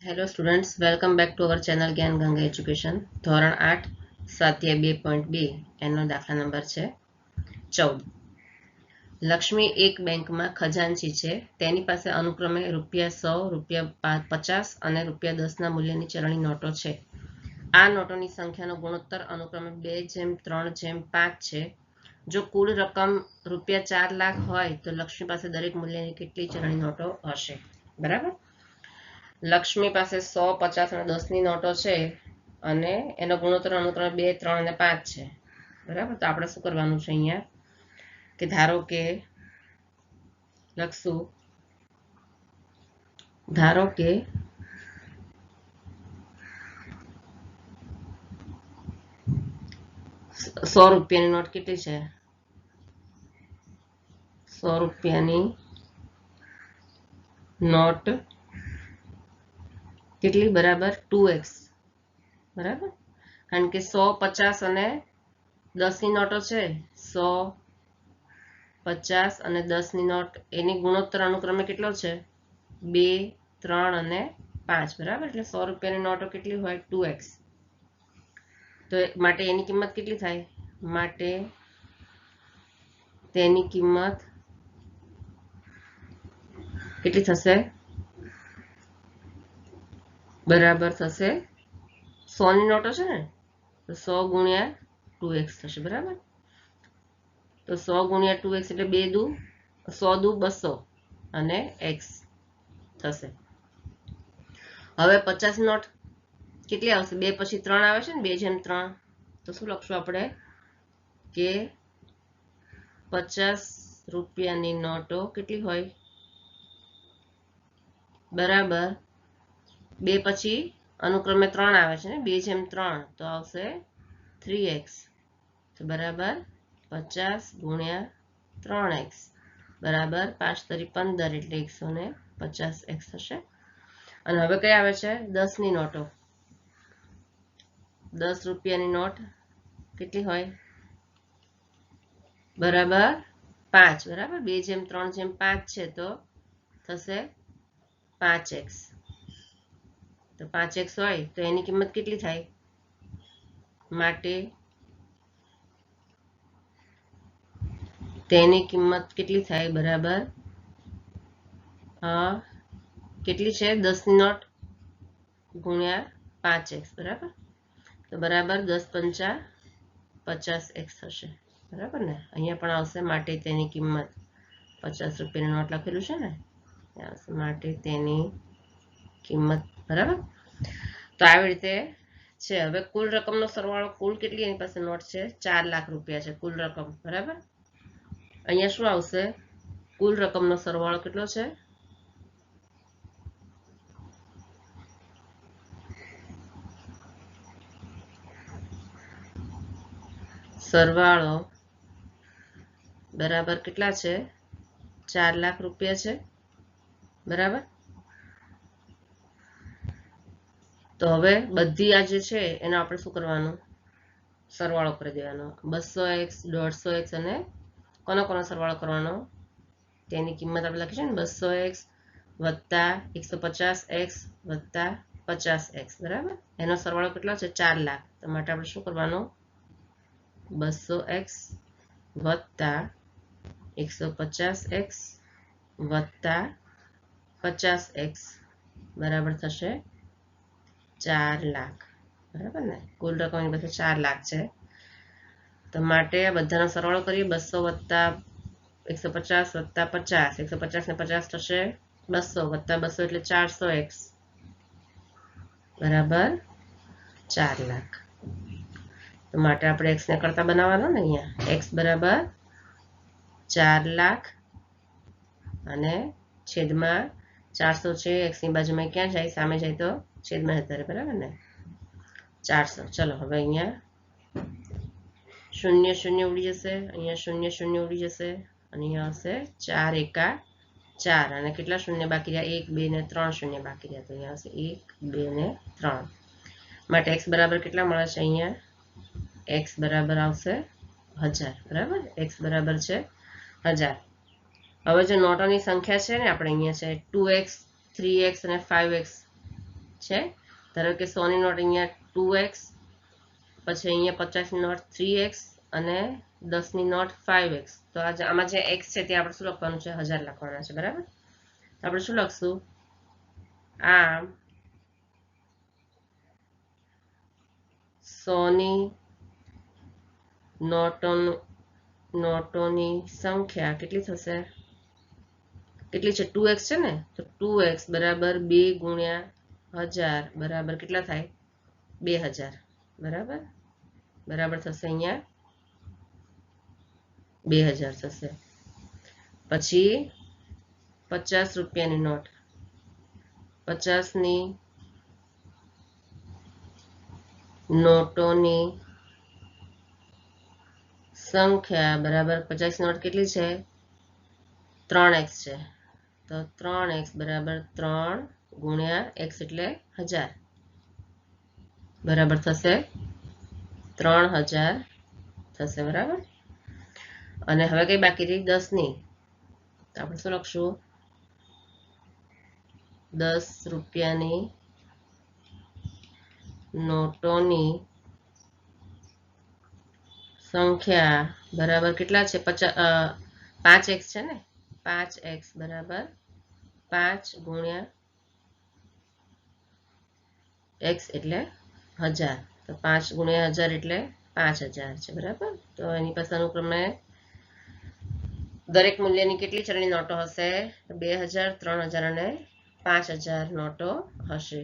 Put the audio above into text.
Hello students, welcome back to our channel જ્ઞાન Ganga education. ધોરણ 8 સ્વાધ્યાય 2.2 એનો દાખલા નંબર છે 14. લક્ષ્મી એક બેંકમાં ખજાનચી છે. તેની પાસે અનુક્રમે ₹100, ₹50 અને ₹10ના મૂલ્યની ચલણી નોટો છે. આ નોટોની સંખ્યાનો ગુણોત્તર અનુક્રમે 2:3:5 છે. જો કુલ રકમ ₹4 લાખ હોય તો લક્ષ્મી પાસે દરેક મૂલ્યની કેટલી ચલણી નોટો હશે? બરાબર. લક્ષ્મી પાસે 100, 50 અને 10ની નોટો છે અને એનો ગુણોત્તર અનુક્રમે 2, 3 અને 5 છે. બરાબર. તો આપણે શું કરવાનું છે અહીંયા કે ધારો કે લખશું ₹100 નોટ કેટલી છે? 100 રૂપિયાની નોટ કેટલી? બરાબર 2x. બરાબર. કારણ કે 100, 50 અને 10ની નોટો છે. 100, 50 અને 10ની નોટ એની ગુણોત્તર અનુક્રમે કેટલો છે? 2, 3 અને 5. બરાબર. એટલે 100 રૂપિયાની નોટો કેટલી હોય? 2x. તો માટે એની કિંમત કેટલી થાય? માટે તેની કિંમત કેટલી થશે? બરાબર થશે 100ની નોટો છે ને, તો 100 ગુણ્યા 2x થશે. બરાબર. તો 100 ગુણ્યા 2x એટલે 2 દુ 100 દુ 200 અને x થશે. હવે 50 નોટ કેટલી આવશે? 2 પછી 3 આવે છે ને, 2:3. તો શું લખશું આપણે કે 50 રૂપિયાની નોટો કેટલી હોય? બરાબર 2 પછી અનુક્રમે 3 આવે છે ને, 2:3 તો આવશે 3x. તો બરાબર 50 ગુણ્યા 3x બરાબર 5 તરી 15 એટલે 150x થશે. અને હવે કઈ આવે છે? 10ની નોટો. 10 રૂપિયાની નોટ કેટલી હોય? બરાબર 5. બરાબર 2:3:5 છે તો થશે 5x. તો 5x હોય તો એની કિંમત કેટલી થાય? માટે તેની કિંમત કેટલી થાય? બરાબર કેટલી છે? 10ની નોટ ગુણ્યા 5x. બરાબર. તો બરાબર 10 × 5 50x થશે. બરાબર ને. અહીંયા પણ આવશે માટે તેની કિંમત. 50 રૂપિયાની નોટ લખેલું છે ને, આવશે માટે તેની કિંમત. બરાબર. તો આવી રીતે છે. હવે કુલ રકમનો સરવાળો, કુલ કેટલી એની પાસે નોટ છે? 4 લાખ રૂપિયા છે કુલ રકમ. બરાબર. અહીંયા શું આવશે? કુલ રકમનો સરવાળો કેટલો છે? સરવાળો બરાબર કેટલા છે? 4 લાખ રૂપિયા છે. બરાબર. તો હવે બધી આ જે છે એનો આપણે શું કરવાનું? સરવાળો કરી દેવાનો. 200x, 150x અને કોનો સરવાળો કરવાનો? તેની કિંમત આપણે લખી છે ને, 200x વત્તા 150x વત્તા 50x. બરાબર. એનો સરવાળો કેટલો છે? 4 લાખ. તો માટે આપણે શું કરવાનું? 200x વત્તા 150x વત્તા 50x બરાબર થશે 4 લાખ. બરાબર ને. કુલ રકમ એની પાસે 4 લાખ છે. તો માટે આ બધાનો સરવાળો કરીએ. 200 વત્તા 150 વત્તા 50. 150 ને 50 થશે 200 વત્તા 200 એટલે 400x બરાબર 4 લાખ. તો માટે આપણે x ને કરતા બનાવવાનો ને. અહીંયા x બરાબર 4 લાખ અને છેદમાં 400 છે. x ની બાજુમાં ક્યાં જાય? સામે જાય તો છેદમાં જતા. બરાબર ને. 400. ચલો હવે અહીંયા 0 0 ઉડી જશે, અહીંયા 0 0 ઉડી જશે અને અહીંયા આવશે 4 એકા 4 અને કેટલા શૂન્ય બાકી રહ્યા? 1, 2 ને 3 શૂન્ય બાકી રહ્યા. તો અહીંયા આવશે 1, 2 ને 3. માટે x બરાબર કેટલા મળે છે? અહીંયા x બરાબર આવશે 1000. બરાબર. x બરાબર છે 1000. હવે જે નોટોની સંખ્યા છે ને આપણે અહીંયા છે 2x, 3x અને 5x. છે. ધારો કે 100 ની નોટ અહીંયા 2x, પછી અહીંયા 50 ની નોટ 3x અને 10 ની નોટ 5x. તો આમાં જે x છે તે આપણે શું લખવાનું છે? 1000 લખવાના છે. બરાબર. તો આપણે શું લખશું? આ 100 ની નોટોની સંખ્યા કેટલી થશે? કેટલી છે? 2x છે ને, તો 2x બરાબર 2 ગુણ્યા 1000 બરાબર કેટલા થાય? 2000. બરાબર. બરાબર થશે અહીંયા 2000 થશે. પછી 50 રૂપિયાની નોટ, 50 ની નોટોની સંખ્યા બરાબર 50 નોટ કેટલી છે? 3x છે. તો 3x બરાબર 3 ગુણ્યા x એટલે 1000 બરાબર થશે 3000 થશે. બરાબર. અને હવે કઈ બાકી રહી? 10 ની. તો આપણે શું લખશું? 10 રૂપિયાની નોટોની સંખ્યા બરાબર કેટલા છે? 5x છે ને, 5x બરાબર 5 ગુણ્યા x એટલે 1000. તો 5 ગુણ્યા 1000 એટલે 5000 છે. બરાબર. તો એની પાસે અનુક્રમે દરેક મૂલ્યની કેટલી ચલણી નોટો હશે? 2000, 3000 અને 5000 નોટો હશે.